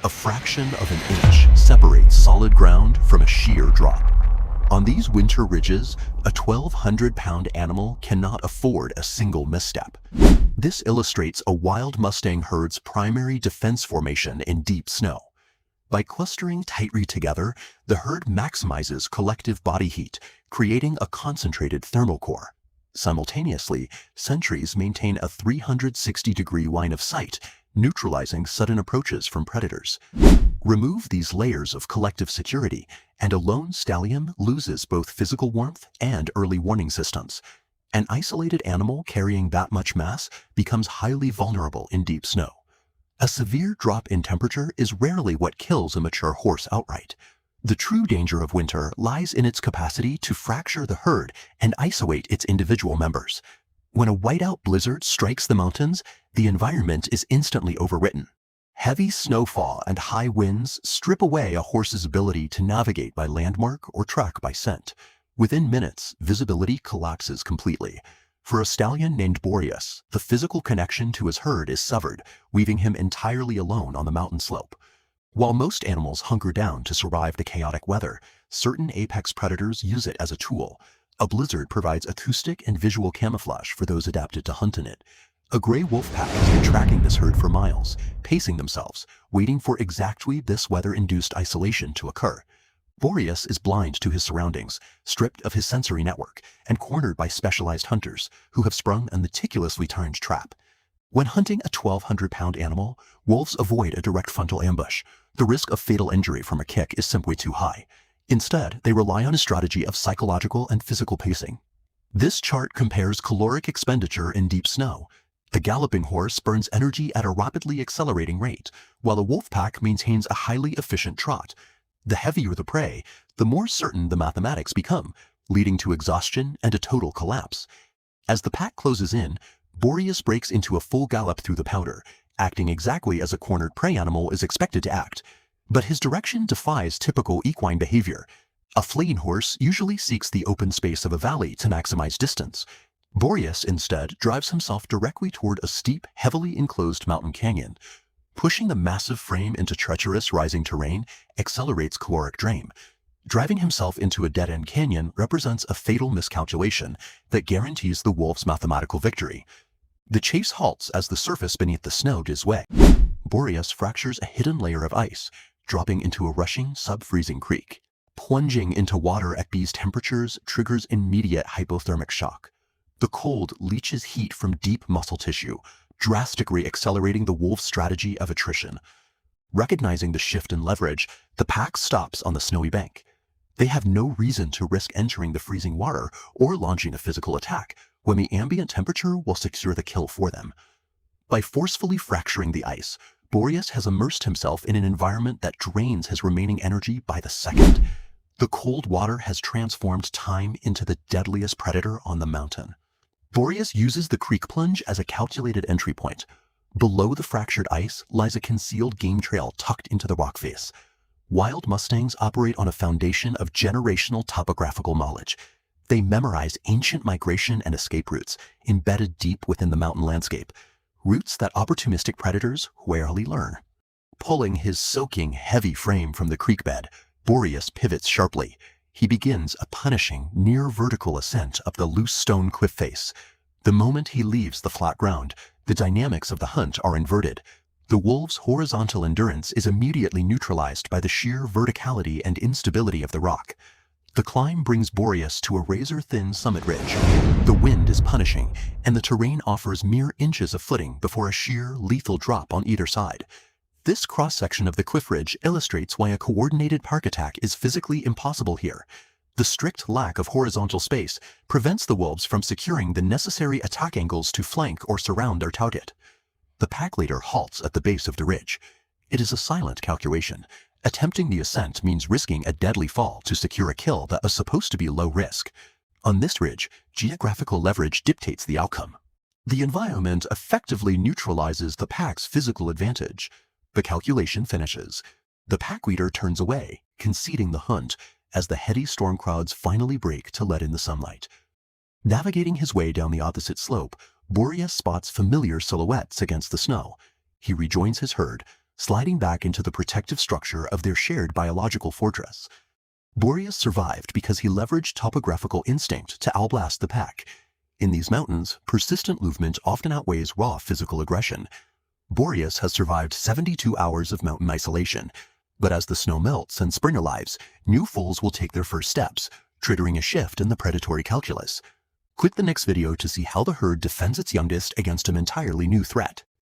A fraction of an inch separates solid ground from a sheer drop. On these winter ridges, a 1,200-pound animal cannot afford a single misstep. This illustrates a wild Mustang herd's primary defense formation in deep snow. By clustering tightly together, the herd maximizes collective body heat, creating a concentrated thermal core. Simultaneously, sentries maintain a 360-degree line of sight, neutralizing sudden approaches from predators. Remove these layers of collective security, and a lone stallion loses both physical warmth and early warning systems. An isolated animal carrying that much mass becomes highly vulnerable in deep snow. A severe drop in temperature is rarely what kills a mature horse outright. The true danger of winter lies in its capacity to fracture the herd and isolate its individual members. When a whiteout blizzard strikes the mountains, the environment is instantly overwritten. Heavy snowfall and high winds strip away a horse's ability to navigate by landmark or track by scent. Within minutes, visibility collapses completely. For a stallion named Boreas, the physical connection to his herd is severed, leaving him entirely alone on the mountain slope. While most animals hunker down to survive the chaotic weather, certain apex predators use it as a tool. A blizzard provides acoustic and visual camouflage for those adapted to hunt in it. A gray wolf pack has been tracking this herd for miles, pacing themselves, waiting for exactly this weather-induced isolation to occur. Boreas is blind to his surroundings, stripped of his sensory network, and cornered by specialized hunters who have sprung a meticulously timed trap. When hunting a 1,200-pound animal, wolves avoid a direct frontal ambush. The risk of fatal injury from a kick is simply too high. Instead, they rely on a strategy of psychological and physical pacing. This chart compares caloric expenditure in deep snow. The galloping horse burns energy at a rapidly accelerating rate, while a wolf pack maintains a highly efficient trot. The heavier the prey, the more certain the mathematics become, leading to exhaustion and a total collapse. As the pack closes in, Boreas breaks into a full gallop through the powder, acting exactly as a cornered prey animal is expected to act. But his direction defies typical equine behavior. A fleeing horse usually seeks the open space of a valley to maximize distance. Boreas instead drives himself directly toward a steep, heavily enclosed mountain canyon. Pushing the massive frame into treacherous rising terrain accelerates caloric drain. Driving himself into a dead-end canyon represents a fatal miscalculation that guarantees the wolf's mathematical victory. The chase halts as the surface beneath the snow gives way. Boreas fractures a hidden layer of ice, dropping into a rushing, sub-freezing creek. Plunging into water at these temperatures triggers immediate hypothermic shock. The cold leaches heat from deep muscle tissue, drastically accelerating the wolf's strategy of attrition. Recognizing the shift in leverage, the pack stops on the snowy bank. They have no reason to risk entering the freezing water or launching a physical attack when the ambient temperature will secure the kill for them. By forcefully fracturing the ice, Boreas has immersed himself in an environment that drains his remaining energy by the second. The cold water has transformed time into the deadliest predator on the mountain. Boreas uses the creek plunge as a calculated entry point. Below the fractured ice lies a concealed game trail tucked into the rock face. Wild Mustangs operate on a foundation of generational topographical knowledge. They memorize ancient migration and escape routes embedded deep within the mountain landscape, routes that opportunistic predators rarely learn. Pulling his soaking, heavy frame from the creek bed, Boreas pivots sharply. He begins a punishing, near-vertical ascent up the loose stone cliff face. The moment he leaves the flat ground, the dynamics of the hunt are inverted. The wolf's horizontal endurance is immediately neutralized by the sheer verticality and instability of the rock. The climb brings Boreas to a razor-thin summit ridge. The wind is punishing, and the terrain offers mere inches of footing before a sheer, lethal drop on either side. This cross-section of the cliff ridge illustrates why a coordinated park attack is physically impossible here. The strict lack of horizontal space prevents the wolves from securing the necessary attack angles to flank or surround their target. The pack leader halts at the base of the ridge. It is a silent calculation. Attempting the ascent means risking a deadly fall to secure a kill that is supposed to be low risk. On this ridge, geographical leverage dictates the outcome. The environment effectively neutralizes the pack's physical advantage. The calculation finishes. The pack leader turns away, conceding the hunt, as the heady storm clouds finally break to let in the sunlight. Navigating his way down the opposite slope, Boreas spots familiar silhouettes against the snow. He rejoins his herd, sliding back into the protective structure of their shared biological fortress. Boreas survived because he leveraged topographical instinct to outblast the pack. In these mountains, persistent movement often outweighs raw physical aggression. Boreas has survived 72 hours of mountain isolation, but as the snow melts and spring arrives, new foals will take their first steps, triggering a shift in the predatory calculus. Click the next video to see how the herd defends its youngest against an entirely new threat.